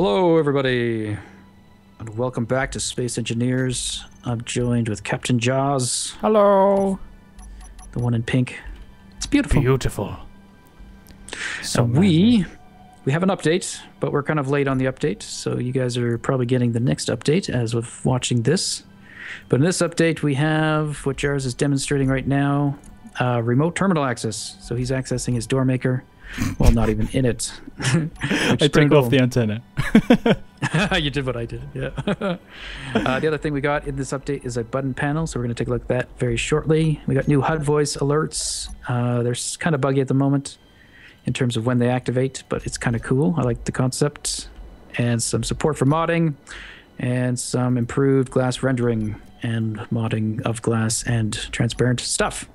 Hello, everybody, and welcome back to Space Engineers. I'm joined with Captain Jaws. Hello. The one in pink. It's beautiful. Beautiful. So we have an update, but we're kind of late on the update, so you guys are probably getting the next update as of watching this. But in this update, we have what Jaws is demonstrating right now, remote terminal access. So he's accessing his door maker. Well, not even in it. I turned off the antenna. You did what I did, yeah. The other thing we got in this update is a button panel, so we're going to take a look at that very shortly. We got new HUD voice alerts. They're kind of buggy at the moment in terms of when they activate, but it's kind of cool. I like the concept. And some support for modding, and some improved glass rendering and modding of glass and transparent stuff.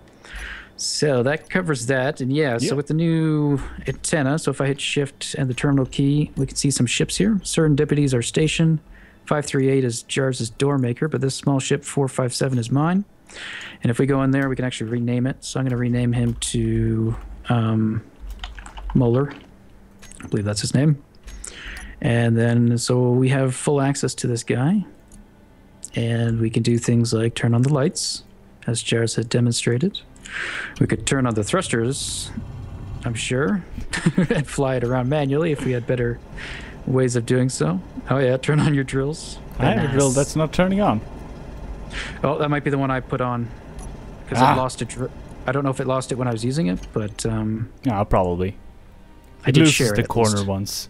So that covers that. And yeah, so with the new antenna, so if I hit shift and the terminal key, we can see some ships here. Certain deputies are stationed. 538 is Jars's door maker, but this small ship 457 is mine. And if we go in there, we can actually rename it. So I'm going to rename him to Moeller. I believe that's his name. And then so we have full access to this guy. And we can do things like turn on the lights, as Jars had demonstrated. We could turn on the thrusters, I'm sure, and fly it around manually if we had better ways of doing so. Oh yeah, turn on your drills. I have a drill that's not turning on. Oh, that might be the one I put on, because I lost it. I don't know if it lost it when I was using it, but yeah, probably. I did share it. The corner once.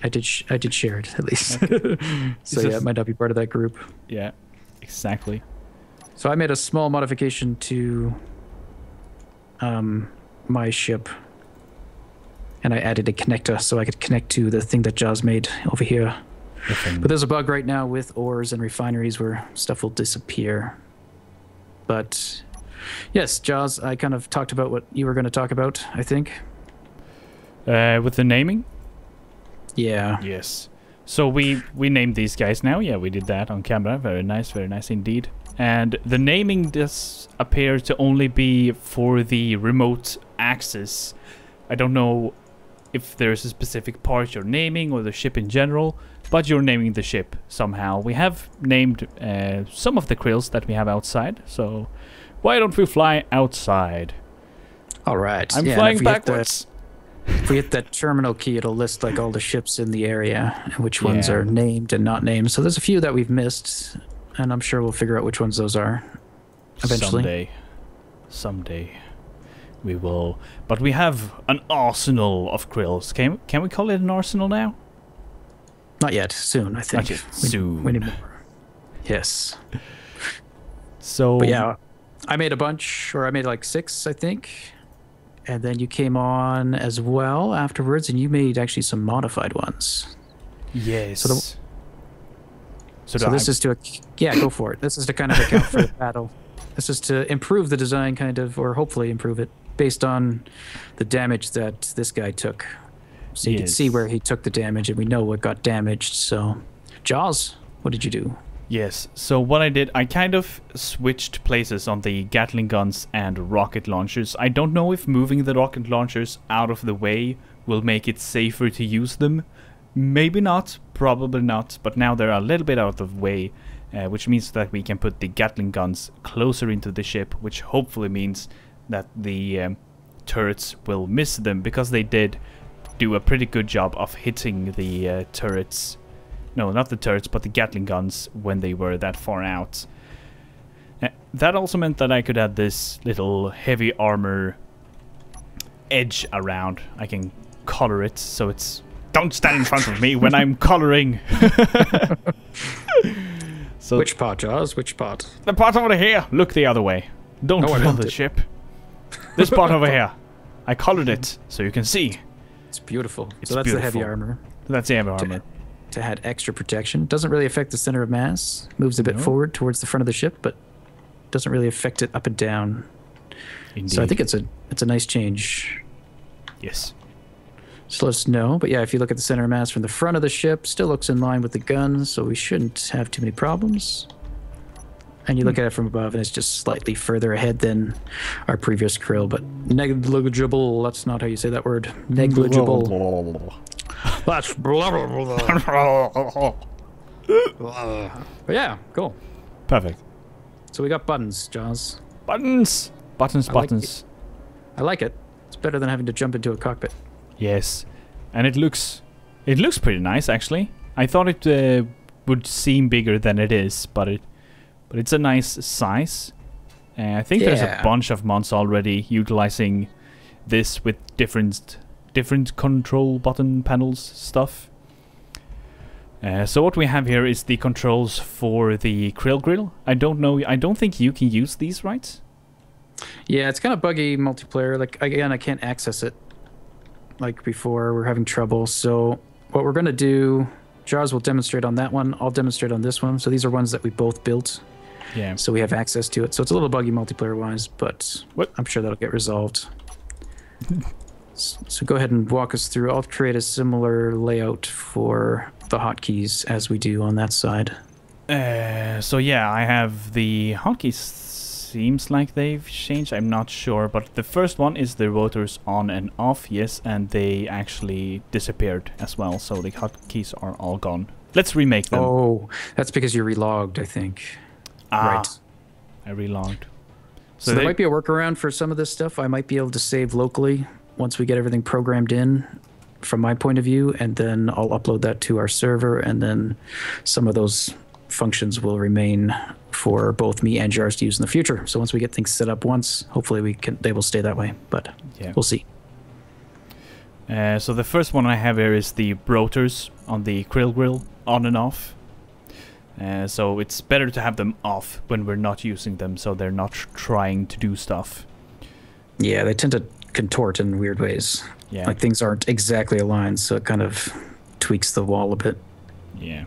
I did share it at least. Okay. So yeah, it might not be part of that group. Yeah, exactly. So I made a small modification to my ship, and I added a connector so I could connect to the thing that Jaws made over here. But there's a bug right now with ores and refineries where stuff will disappear. But yes, Jaws, I kind of talked about what you were going to talk about, I think. With the naming? Yeah. Yes. So we named these guys now. Yeah, we did that on camera. Very nice indeed. And the naming does appear to only be for the remote access. I don't know if there's a specific part you're naming or the ship in general, but you're naming the ship somehow. We have named some of the Krills that we have outside, so why don't we fly outside? All right. I'm flying backwards. If we hit that terminal key, it'll list like all the ships in the area and which ones are named and not named. So there's a few that we've missed, and I'm sure we'll figure out which ones those are eventually. Someday we will. But we have an arsenal of Krills. Can we call it an arsenal now? Not yet. Soon, I think. Not yet. Soon. We need more. Yes. So. But yeah, I made a bunch, or I made like 6, I think. And then you came on as well afterwards, and you made actually some modified ones. Yes. So this is to, go for it. This is to kind of account for the battle. This is to improve the design, kind of, or hopefully improve it, based on the damage that this guy took. So you can see where he took the damage, and we know what got damaged. So, Jaws, what did you do? Yes, so what I did, I kind of switched places on the Gatling guns and rocket launchers. I don't know if moving the rocket launchers out of the way will make it safer to use them. Maybe not, probably not, but now they're a little bit out of the way, which means that we can put the Gatling guns closer into the ship, which hopefully means that the turrets will miss them, because they did do a pretty good job of hitting the turrets. No, not the turrets, but the Gatling guns when they were that far out. That also meant that I could add this little heavy armor edge around. I can color it so it's... Don't stand in front of me when I'm coloring! So which part, Jaws? Which part? The part over here! Look the other way. Don't drill the ship. This part over here. I colored it so you can see. It's beautiful. So that's the heavy armor. That's the heavy armor. To add extra protection. Doesn't really affect the center of mass. Moves a bit forward towards the front of the ship, but doesn't really affect it up and down. Indeed. So I think it's a nice change. Yes. So let us know. But yeah, if you look at the center of mass from the front of the ship, still looks in line with the guns, so we shouldn't have too many problems. And you look at it from above, and it's just slightly further ahead than our previous Krill, but negligible. That's not how you say that word. Negligible. That's blah, blah, blah. But yeah, cool. Perfect. So we got buttons, Jaws. Buttons. Buttons, buttons. I like it. It's better than having to jump into a cockpit. Yes. And it looks pretty nice, actually. I thought it would seem bigger than it is, but it's a nice size. I think there's a bunch of mods already utilizing this with different control button panels stuff. So what we have here is the controls for the Krill grill. I don't think you can use these, right? Yeah, it's kind of buggy multiplayer. Like, again, I can't access it like before. We're having trouble. So what we're going to do, Jaws will demonstrate on that one. I'll demonstrate on this one. So these are ones that we both built. Yeah. So we have access to it. So it's a little buggy multiplayer-wise, but I'm sure that'll get resolved. So go ahead and walk us through. I'll create a similar layout for the hotkeys as we do on that side. So yeah, I have the hotkeys. Seems like they've changed. I'm not sure, but the first one is the rotors on and off. Yes, and they actually disappeared as well. So the hotkeys are all gone. Let's remake them. Oh, that's because you relogged, I think. Right. I relogged. So there might be a workaround for some of this stuff. I might be able to save locally once we get everything programmed in from my point of view, and then I'll upload that to our server, and then some of those functions will remain for both me and Jars to use in the future. So once we get things set up once, hopefully they will stay that way, but we'll see. So the first one I have here is the rotors on the Krill grill, on and off. So it's better to have them off when we're not using them, so they're not trying to do stuff. Yeah, they tend to contort in weird ways. Yeah. Like things aren't exactly aligned, so it kind of tweaks the wall a bit. Yeah.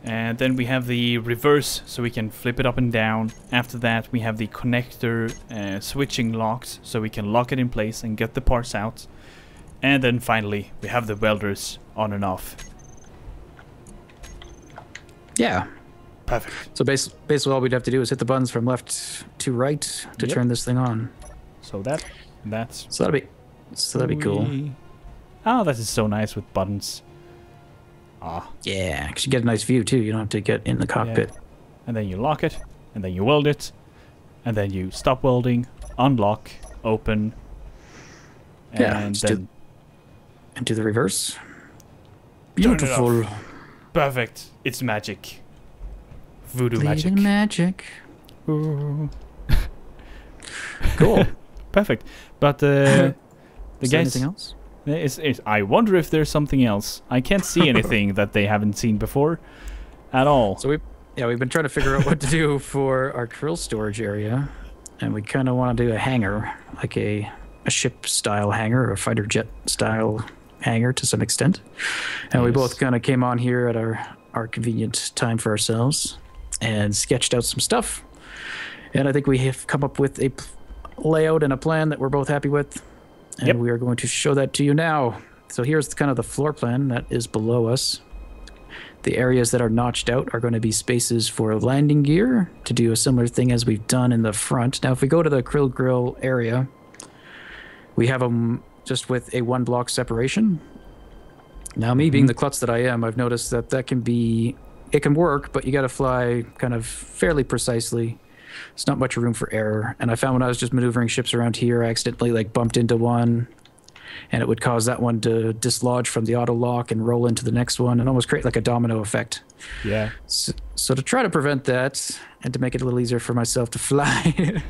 And then we have the reverse, so we can flip it up and down. After that, we have the connector switching locks, so we can lock it in place and get the parts out. And then finally, we have the welders on and off. Yeah. Perfect. So basically all we'd have to do is hit the buttons from left to right to turn this thing on. So that's... So that'd be cool. Oh, that is so nice with buttons. Ah. Yeah, because you get a nice view too. You don't have to get in the cockpit. Yeah. And then you lock it, and then you weld it, and then you stop welding, unlock, open, and then... And do the reverse. Beautiful. Perfect. It's magic. Voodoo magic. Magic. Ooh. Cool. Perfect. But the guys... anything else? I wonder if there's something else. I can't see anything that they haven't seen before at all. So we've been trying to figure out what to do for our Krill storage area, and we kind of want to do a hangar, like a ship style hangar, or a fighter jet style hangar to some extent. And we both kind of came on here at our convenient time for ourselves and sketched out some stuff. And I think we have come up with a layout and a plan that we're both happy with. And we are going to show that to you now. So here's kind of the floor plan that is below us. The areas that are notched out are going to be spaces for landing gear to do a similar thing as we've done in the front. Now, if we go to the Krill grill area, we have them just with a 1 block separation. Now, me being the klutz that I am, I've noticed that it can work, but you got to fly kind of fairly precisely. There's not much room for error. And I found when I was just maneuvering ships around here, I accidentally bumped into one, and it would cause that one to dislodge from the auto lock and roll into the next one and almost create like a domino effect. Yeah. So to try to prevent that and to make it a little easier for myself to fly,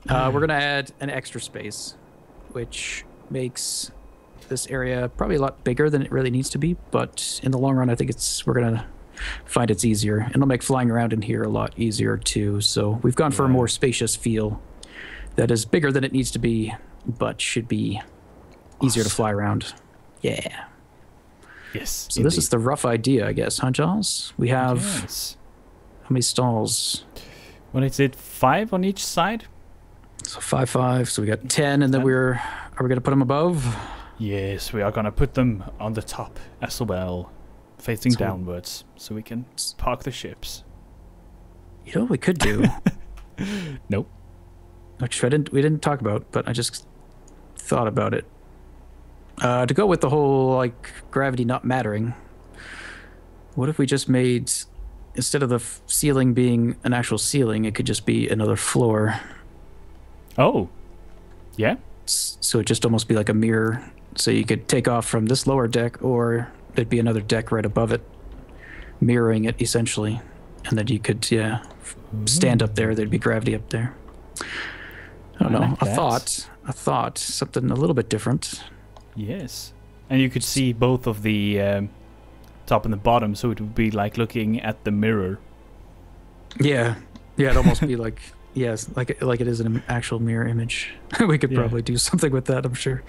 we're going to add an extra space, which makes this area probably a lot bigger than it really needs to be. But in the long run, I think we're going to find it's easier, and it'll make flying around in here a lot easier too. So we've gone for a more spacious feel that is bigger than it needs to be, but should be easier to fly around. Yeah. Yes. So this is the rough idea, I guess, huh, Jaws? We have how many stalls? Well, is it 5 on each side? So 5. So we got 10, and then are we going to put them above? Yes, we are going to put them on the top as well, facing downwards, so we can park the ships. You know what we could do? Nope. Which we didn't talk about, but I just thought about it. To go with the whole like gravity not mattering, what if we just made, instead of the ceiling being an actual ceiling, it could just be another floor? Oh, yeah. So it just almost be like a mirror. So you could take off from this lower deck, or there'd be another deck right above it, mirroring it essentially, and then you could stand up there. There'd be gravity up there. I don't know. Like a thought, something a little bit different. Yes, and you could see both of the top and the bottom, so it would be like looking at the mirror. Yeah, it'd almost be like like it is an actual mirror image. We could probably do something with that, I'm sure.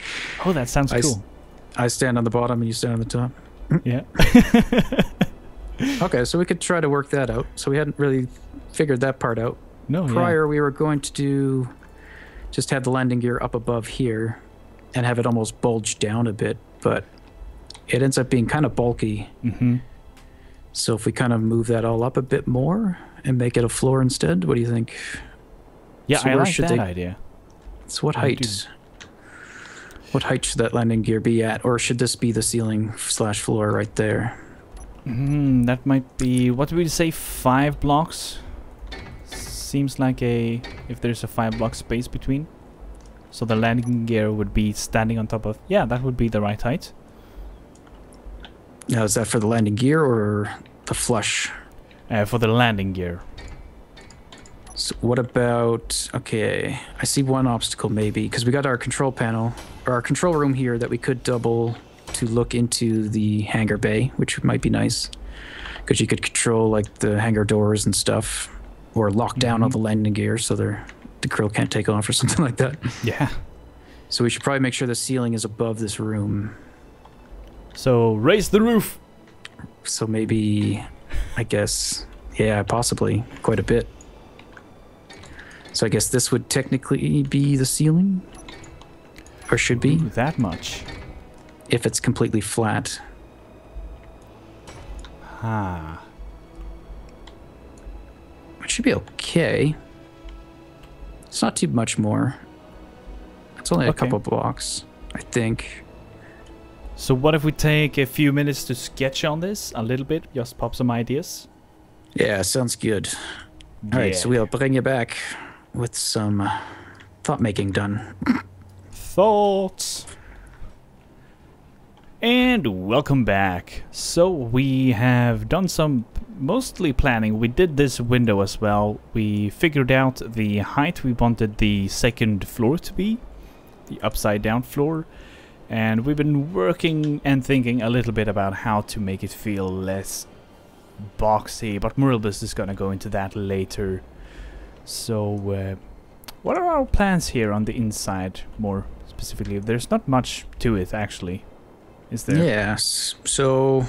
Oh, that sounds cool. I stand on the bottom and you stand on the top. Yeah. Okay, so we could try to work that out. So we hadn't really figured that part out. No. Prior, we were going to just have the landing gear up above here and have it almost bulge down a bit, but it ends up being kind of bulky. Mm-hmm. So if we kind of move that all up a bit more and make it a floor instead, what do you think? Yeah, so I like that idea. So what height? What height should that landing gear be at? Or should this be the ceiling/floor right there? That might be, what would we say, 5 blocks? Seems like if there's a 5 block space between. So the landing gear would be standing on top of, that would be the right height. Now, is that for the landing gear or the flush? For the landing gear. So what about, okay, I see one obstacle maybe, because we got our control panel, or our control room here that we could double to look into the hangar bay, which might be nice, because you could control like the hangar doors and stuff, or lock down all the landing gear so the Krill can't take off or something like that. Yeah. So we should probably make sure the ceiling is above this room. So raise the roof. So maybe, I guess, yeah, possibly quite a bit. So I guess this would technically be the ceiling, or should be. Ooh, that much. If it's completely flat. It should be okay. It's not too much more. It's only a couple blocks, I think. So what if we take a few minutes to sketch on this a little bit? Just pop some ideas? Yeah, sounds good. All right, so we'll bring you back with some thought-making done. Thoughts. And welcome back. So we have done some mostly planning. We did this window as well. We figured out the height we wanted the second floor to be, the upside down floor, and we've been working and thinking a little bit about how to make it feel less boxy, but Murilbus is gonna go into that later. So what are our plans here on the inside more specifically? There's not much to it actually. Is there? Yes. So,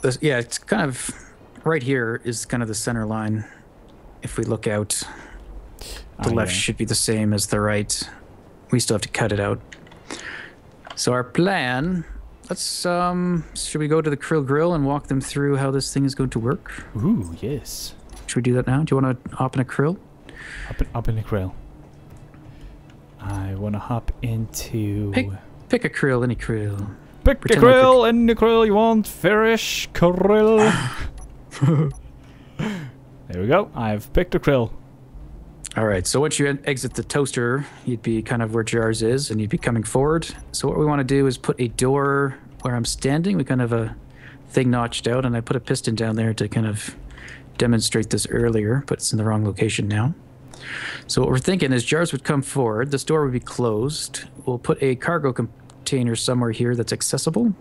it's kind of right here is kind of the center line. If we look out, the left should be the same as the right. We still have to cut it out. So our plan, let's should we go to the Krill grill and walk them through how this thing is going to work? Ooh, yes. Should we do that now? Do you want to hop in a Krill? Up in a Krill. I want to hop into... Pick a Krill, any Krill. Pick a Krill, any Krill you want. Farish, Krill. There we go. I've picked a Krill. All right, so once you exit the toaster, you'd be kind of where Jars is, and you'd be coming forward. So what we want to do is put a door where I'm standing. We kind of have a thing notched out, and I put a piston down there to kind of demonstrate this earlier, but it's in the wrong location now. So what we're thinking is Jars would come forward, this door would be closed. We'll put a cargo container somewhere here that's accessible.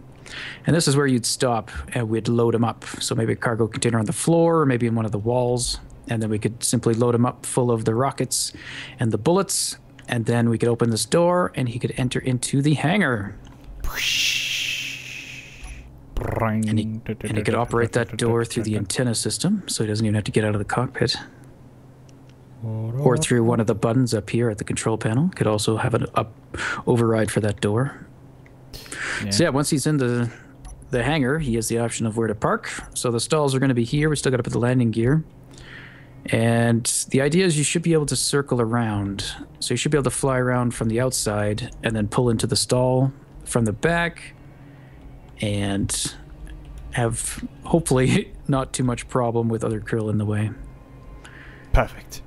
And this is where you'd stop and we'd load them up. So maybe a cargo container on the floor, or maybe in one of the walls. And then we could simply load them up full of the rockets and the bullets. And then we could open this door and he could enter into the hangar. And he could operate that door through the antenna system, so he doesn't even have to get out of the cockpit. Or through one of the buttons up here at the control panel. Could also have an override for that door. Yeah. So yeah, once he's in the hangar, he has the option of where to park. So the stalls are going to be here. We still got to put the landing gear. And the idea is you should be able to circle around. So you should be able to fly around from the outside and then pull into the stall from the back and have hopefully not too much problem with other krill in the way. Perfect.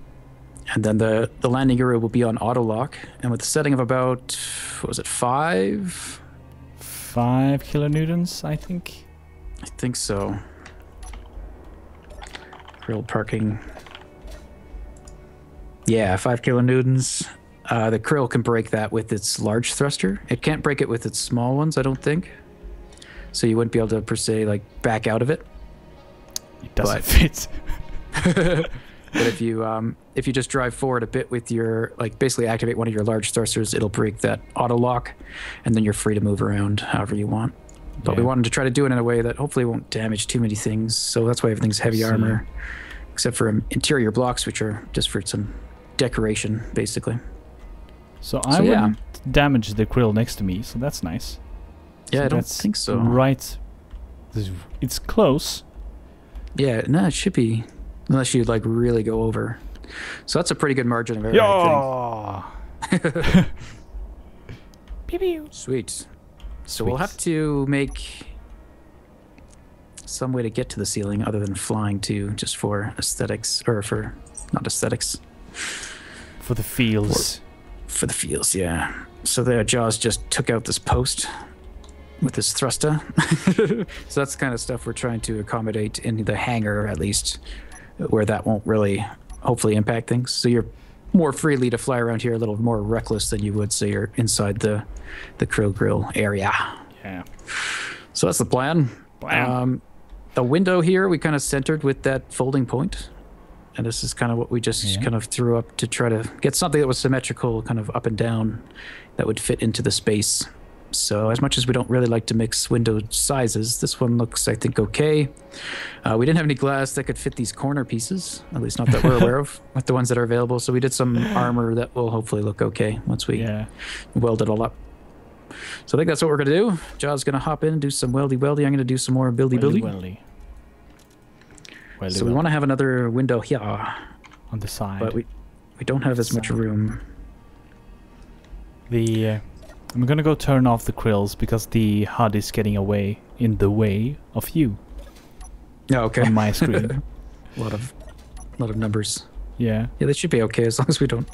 And then the landing area will be on auto lock, and with the setting of about, what was it, 5 kilonewtons, I think. I think so. Krill parking. Yeah, 5 kilonewtons. The krill can break that with its large thruster. It can't break it with its small ones, I don't think. So you wouldn't be able to, per se, like, back out of it. It doesn't fit. But if you just drive forward a bit with your, like, basically activate one of your large thrusters, it'll break that auto lock, and then you're free to move around however you want. But we wanted to try to do it in a way that hopefully won't damage too many things. So that's why everything's heavy armor, except for interior blocks, which are just for some decoration, basically. So I wouldn't damage the krill next to me, so that's nice. Yeah, so I don't think so. Right. It's close. Yeah, no, it should be. Unless you, like, really go over. So that's a pretty good margin of error, I think. Sweet. So we'll have to make some way to get to the ceiling other than flying too, just for aesthetics, or for, not aesthetics. For the feels. For the feels, yeah. So the Jaws just took out this post with his thruster. So that's the kind of stuff we're trying to accommodate in the hangar, at least, where that won't really, hopefully, impact things. So you're more freely to fly around here, a little more reckless than you would say you're inside the Krill Grill area. Yeah. So that's the plan. The window here we kind of centered with that folding point, and this is kind of what we just kind of threw up to try to get something that was symmetrical, kind of up and down, that would fit into the space. So as much as we don't really like to mix window sizes, this one looks, I think, okay. We didn't have any glass that could fit these corner pieces, at least not that we're aware of, with the ones that are available. So we did some armor that will hopefully look okay once we weld it all up. So I think that's what we're going to do. Jaw's going to hop in and do some weldy-weldy. I'm going to do some more buildy-buildy. So we want to have another window here. On the side. But we don't have as much room. I'm gonna go turn off the krills because the HUD is getting in the way of you. Oh, okay. On my screen. a lot of numbers. Yeah. Yeah, they should be okay as long as we don't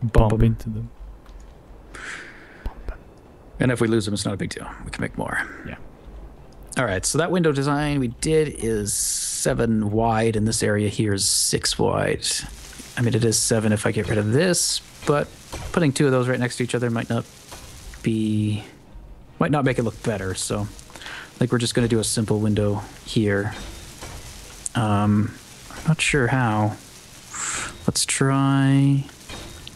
bump into them. And if we lose them, it's not a big deal. We can make more. Yeah. All right, so that window design we did is 7 wide, and this area here is 6 wide. I mean, it is 7 if I get rid of this, but putting 2 of those right next to each other might not make it look better. So I think we're just going to do a simple window here. I'm not sure how. Let's try.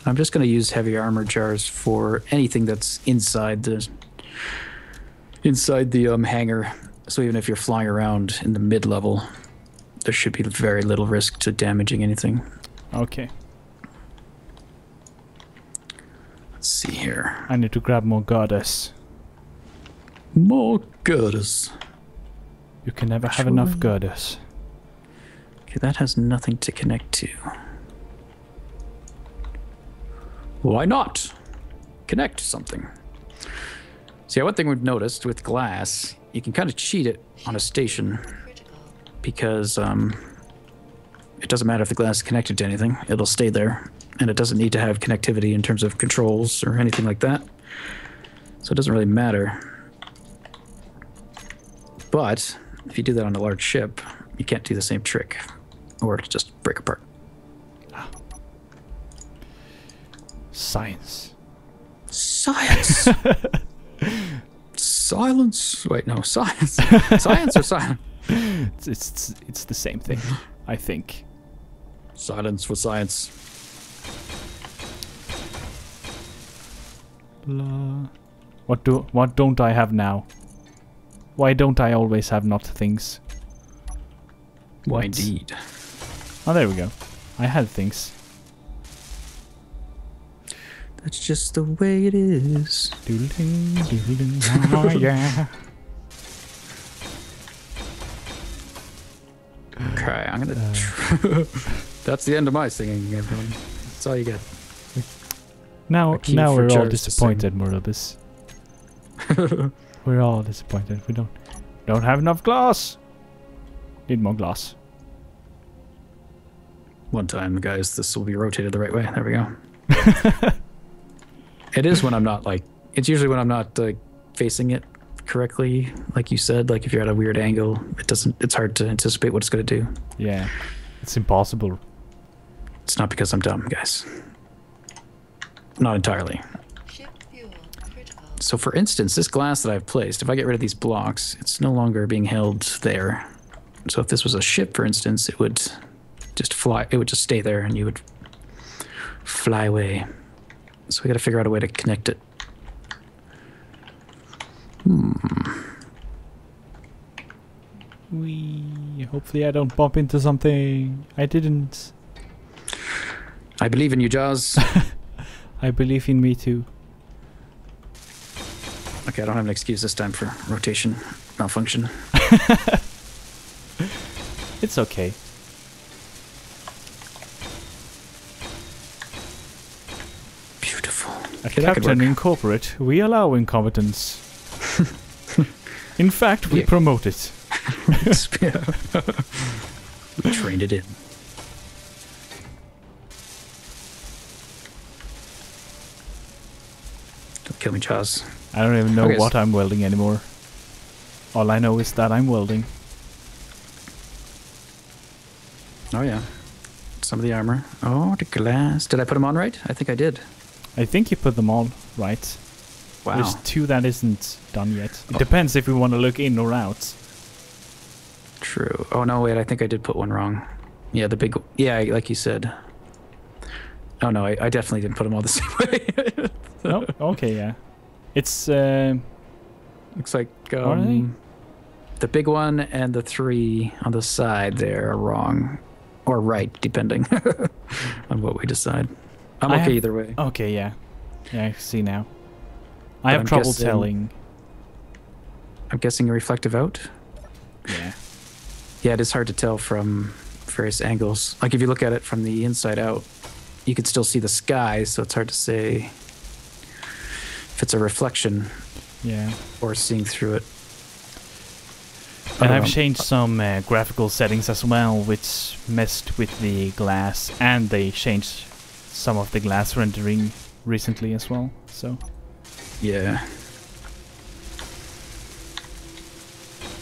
I'm just going to use heavy armor jars for anything that's inside the hangar. So even if you're flying around in the mid-level, there should be very little risk to damaging anything. Okay. Let's see here. I need to grab more girders. More girders. You can never have enough girders. Okay, that has nothing to connect to. Why not? Connect to something. See, one thing we've noticed with glass, you can kind of cheat it on a station because it doesn't matter if the glass is connected to anything. It'll stay there, and it doesn't need to have connectivity in terms of controls or anything like that. So it doesn't really matter. But if you do that on a large ship, you can't do the same trick, or it'll just break apart. Science. Science. Silence. Wait, no, science. Science or silence? It's the same thing, I think. Silence for science. What don't I have now? Why don't I always have not things? Why indeed? Oh, there we go. I had things. That's just the way it is. Doodling, doodling, oh yeah. Okay, I'm gonna. That's the end of my singing, everyone. That's all you get. Now we're all disappointed, Morobus. We're all disappointed. We don't have enough glass. Need more glass. One time, guys, this will be rotated the right way. There we go. It is when I'm not like. It's usually when I'm not facing it correctly, like you said. Like if you're at a weird angle, it doesn't. It's hard to anticipate what it's going to do. Yeah, it's impossible. It's not because I'm dumb, guys. Not entirely. So for instance, this glass that I've placed, if I get rid of these blocks, it's no longer being held there. So if this was a ship, for instance, it would just fly. It would just stay there, and you would fly away. So we got to figure out a way to connect it. Hopefully I don't bump into something. I didn't. I believe in you, Jaws. I believe in me too. Okay, I don't have an excuse this time for rotation malfunction. It's okay. Beautiful. At Captain Incorporate, we allow incompetence. In fact, we promote it. We trained it in. Don't kill me, Jaws. I don't even know what I'm welding anymore. All I know is that I'm welding. Oh yeah. Some of the armor. Oh, the glass. Did I put them on right? I think I did. I think you put them on right. Wow. There's 2 that isn't done yet. It depends if we want to look in or out. True. Oh no, wait, I think I did put one wrong. Yeah, the big... Yeah, like you said. Oh no, I definitely didn't put them all the same way. No? Okay, yeah. It's... Looks like the big one and the 3 on the side there are wrong. Or right, depending on what we decide. I'm okay either way. Okay, yeah. Yeah, I see now. I have trouble telling. I'm guessing a reflective out? Yeah. Yeah, it is hard to tell from various angles. Like if you look at it from the inside out, you can still see the sky, so it's hard to say if it's a reflection. Yeah. Or seeing through it. And I've changed some graphical settings as well, which messed with the glass, and they changed some of the glass rendering recently as well. So. Yeah.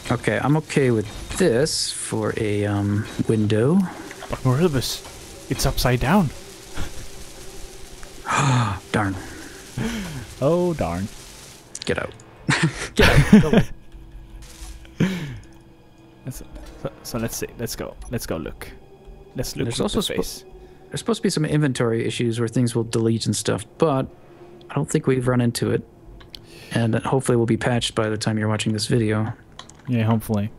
Okay, I'm okay with this for a window. But Moribus, it's upside down. Darn. Oh darn. Get out. Get out. Go away. So let's see. Let's go. Let's go look. Let's look. There's also there's supposed to be some inventory issues where things will delete and stuff, but I don't think we've run into it. And hopefully will be patched by the time you're watching this video. Yeah, hopefully.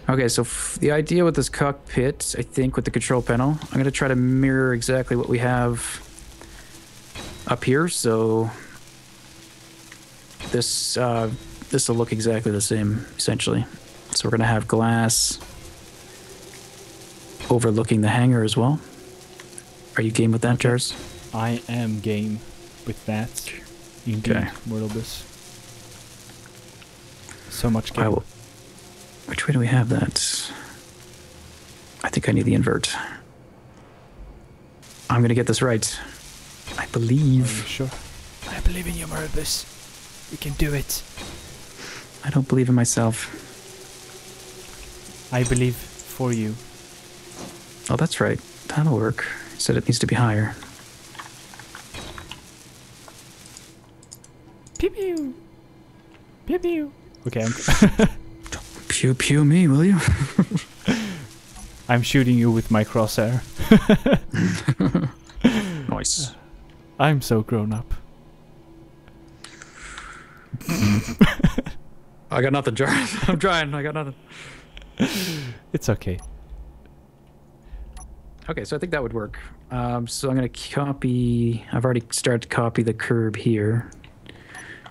Okay, so the idea with this cockpit, I think, with the control panel, I'm going to try to mirror exactly what we have up here. So this will look exactly the same, essentially. So we're going to have glass overlooking the hangar as well. Are you game with that, Jars? I am game with that. Indeed, okay. Moribus. So much game. Which way do we have that? I think I need the invert. I'm going to get this right. I believe. Are you sure? I believe in you, Moribus. You can do it. I don't believe in myself. I believe for you. Oh, that's right. That'll work. It said it needs to be higher. Pew pew. Pew pew. Okay. Pew pew me, will you? I'm shooting you with my crosshair. Nice. I'm so grown up. I got nothing, Jar. I'm trying. I got nothing. It's okay. Okay, so I think that would work. So I'm going to copy... I've already started to copy the curb here.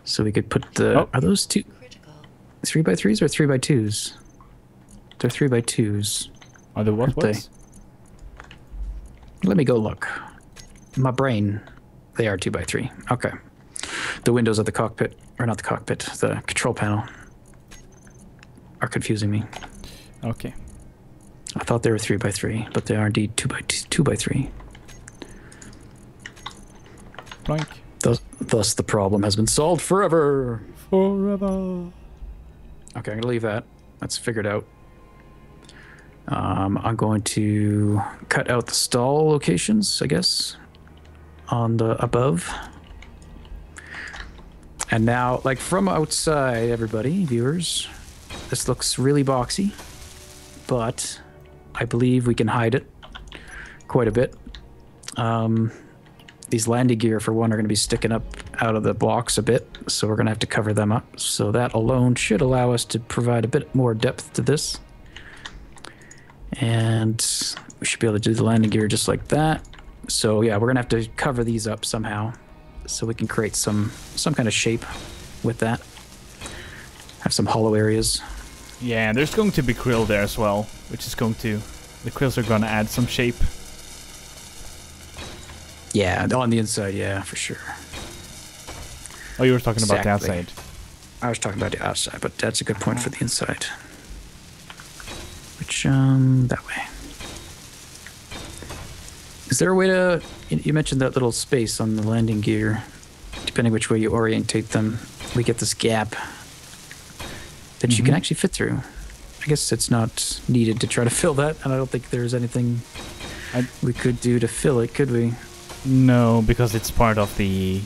So we could put the... Oh. Are those 3x3s or 3x2s? They're 3x2s. Are they what? Let me go look. My brain. They are 2x3. Okay. the windows of the cockpit, or not the cockpit, the control panel, are confusing me. Okay. I thought they were 3x3, but they are indeed 2x3. Blank. Thus, the problem has been solved forever. Forever. Okay, I'm gonna leave that. That's figured out. I'm going to cut out the stall locations, I guess, on the above. And now, like from outside, everybody, viewers, this looks really boxy, but I believe we can hide it quite a bit. These landing gear, for one, are going to be sticking up out of the blocks a bit, so we're going to have to cover them up. So that alone should allow us to provide a bit more depth to this. And we should be able to do the landing gear just like that. So yeah, we're going to have to cover these up somehow so we can create some kind of shape with that. Have some hollow areas. Yeah, there's going to be Krill there as well, which is going to... The Krills are going to add some shape. Yeah, on the inside, yeah, for sure. Oh, you were talking about the Exactly. outside. I was talking about the outside, but that's a good point for the inside. Which, that way. Is there a way to... You mentioned that little space on the landing gear. Depending which way you orientate them, we get this gap that you can actually fit through. I guess it's not needed to try to fill that, and I don't think there's anything we could do to fill it, could we? No, because it's part of the...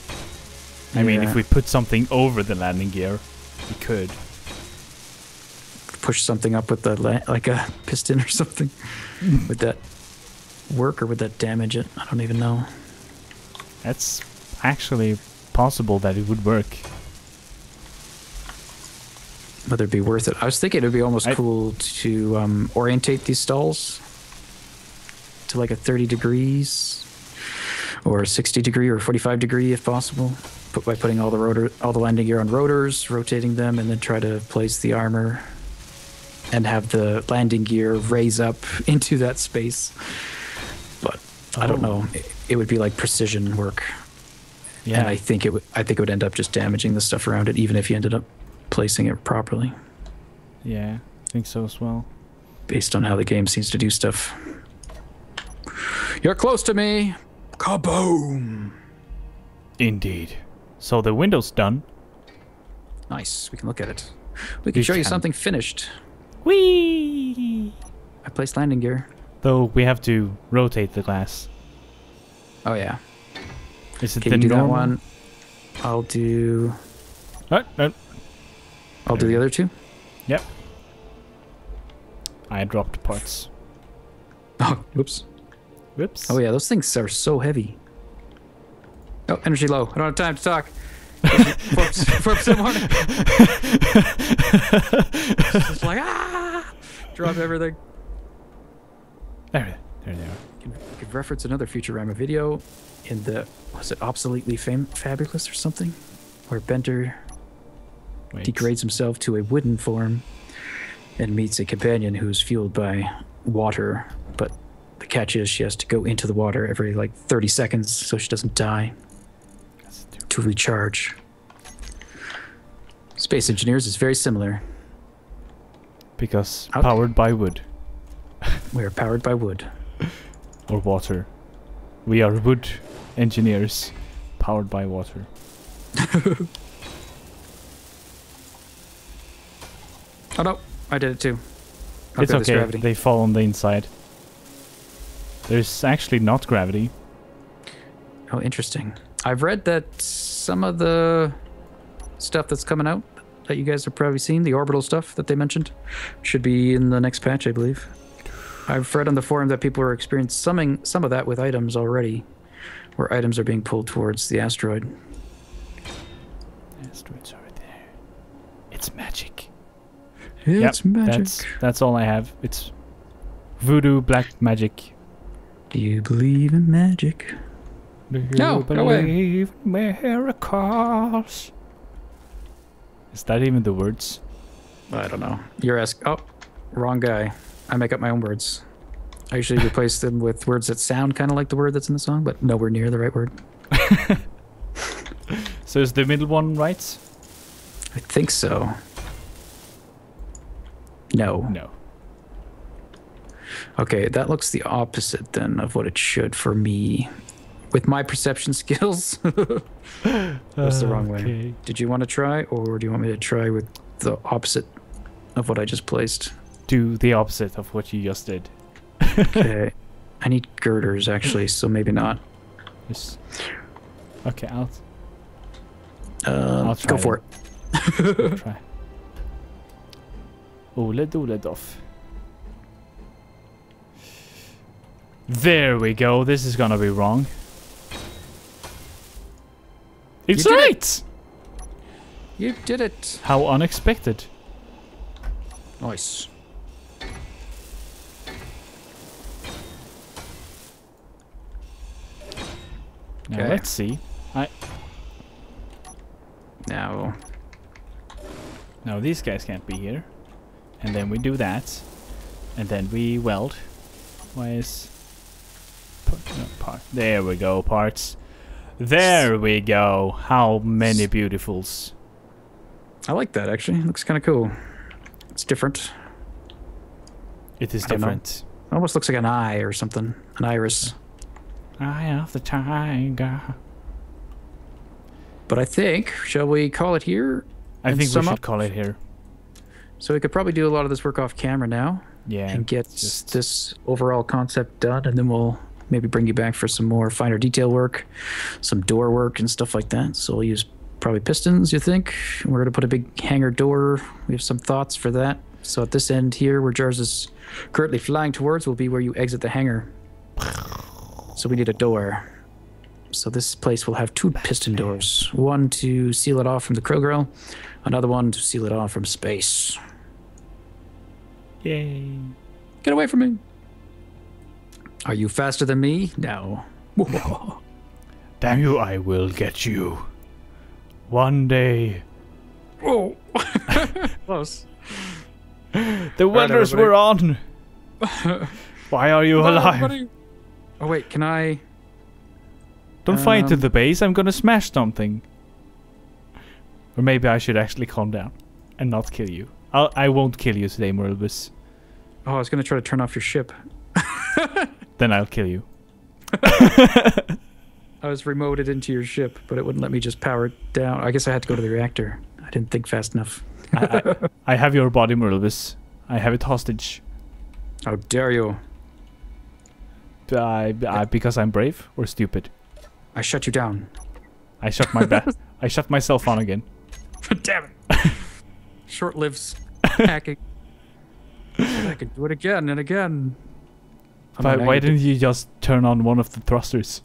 I mean, if we put something over the landing gear, we could. Push something up with the like a piston or something. Would that work or would that damage it? I don't even know. That's actually possible that it would work. Whether it'd be worth it. I was thinking it would be almost cool to orientate these stalls to like a 30 degrees or 60 degree or 45 degree if possible. By putting all the landing gear on rotors, rotating them, and then try to place the armor and have the landing gear raise up into that space. But I don't know. It would be like precision work. Yeah. And I think it would end up just damaging the stuff around it, even if you ended up placing it properly. Yeah, I think so as well. Based on how the game seems to do stuff. You're close to me. Kaboom. Indeed. So the window's done. Nice. We can look at it. We can show you something finished. Whee! I placed landing gear. Though we have to rotate the glass. Oh yeah. Is it Can the you do normal? that one? I'll do... No. I'll do the other two? Yep. I dropped parts. Oh, oops. Whoops. Oh yeah, those things are so heavy. Oh, energy low. I don't have time to talk. For someone. It's just like, drop everything. There they are. You could reference another Futurama video in the, was it Obsoletely Fabulous or something? Where Bender degrades himself to a wooden form and meets a companion who's fueled by water, but the catch is she has to go into the water every like 30 seconds so she doesn't die to recharge. Space Engineers is very similar. Because powered by wood. We are powered by wood. Or water. We are wood engineers powered by water. Oh no, I did it too. It's okay, they fall on the inside. There's actually not gravity. Oh, interesting. I've read that some of the stuff that's coming out that you guys have probably seen, the orbital stuff that they mentioned, should be in the next patch, I believe. I've read on the forum that people are experiencing some of that with items already, where items are being pulled towards the asteroid. The asteroid's over there. It's magic. It's magic. That's all I have. It's voodoo black magic. Do you believe in magic? No, believe in miracles. Is that even the words? I don't know. You're asking. Oh, wrong guy. I make up my own words. I usually replace them with words that sound kind of like the word that's in the song, but nowhere near the right word. So is the middle one right? I think so. No. No. Okay, that looks the opposite then of what it should for me. With my perception skills. That's the wrong way. Did you want to try, or do you want me to try with the opposite of what I just placed? Do the opposite of what you just did. Okay. I need girders, actually, so maybe not. Yes. Okay, I'll try go for it. I'll try. Ole off. There we go. This is gonna be wrong. It's right! You did it. How unexpected. Nice. Now let's see. Now these guys can't be here. And then we do that. And then we weld. Why is... There we go, parts. There we go. How many beautifuls. I like that, actually. It looks kind of cool. It's different. It is different. It almost looks like an eye or something. An iris. Eye of the tiger. But I think, shall we call it here? I think we should call it here. So we could probably do a lot of this work off camera now. Yeah. And get this overall concept done, and then we'll maybe bring you back for some more finer detail work, some door work and stuff like that. So we'll use probably pistons, you think? We're going to put a big hangar door. We have some thoughts for that. So at this end here, where Jars is currently flying towards, will be where you exit the hangar. So we need a door. So this place will have 2 piston doors. One to seal it off from the Krill grill, another one to seal it off from space. Yay. Get away from me. Are you faster than me? No. Damn you, I will get you. One day. Oh. Close. The welders were on. Why are you alive? Oh wait, can I... Don't fly into the base, I'm gonna smash something. Or maybe I should actually calm down and not kill you. I won't kill you today, Morelbus. Oh, I was gonna try to turn off your ship. Then I'll kill you. I was remoted into your ship, but it wouldn't let me just power it down. I guess I had to go to the reactor. I didn't think fast enough. I have your body, Morelbus. I have it hostage. How dare you? Because I'm brave or stupid? I shut you down. I shut I shut myself on again. Damn it. Short lives hacking. I can do it again and again. But why didn't you just turn on one of the thrusters?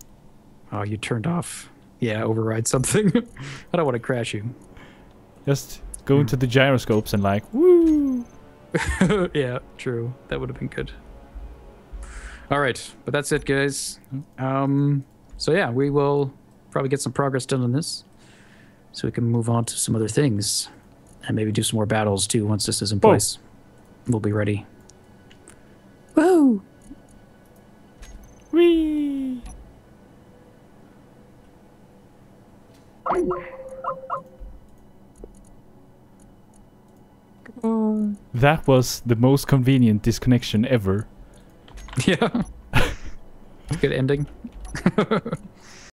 Oh, you turned off. Yeah, override something. I don't want to crash you. Just go into the gyroscopes and like, woo! Yeah, true. That would have been good. All right, but that's it, guys. So yeah, we will probably get some progress done on this, so we can move on to some other things, and maybe do some more battles too once this is in place. We'll be ready. Woo! Whee! That was the most convenient disconnection ever. Yeah. Good ending.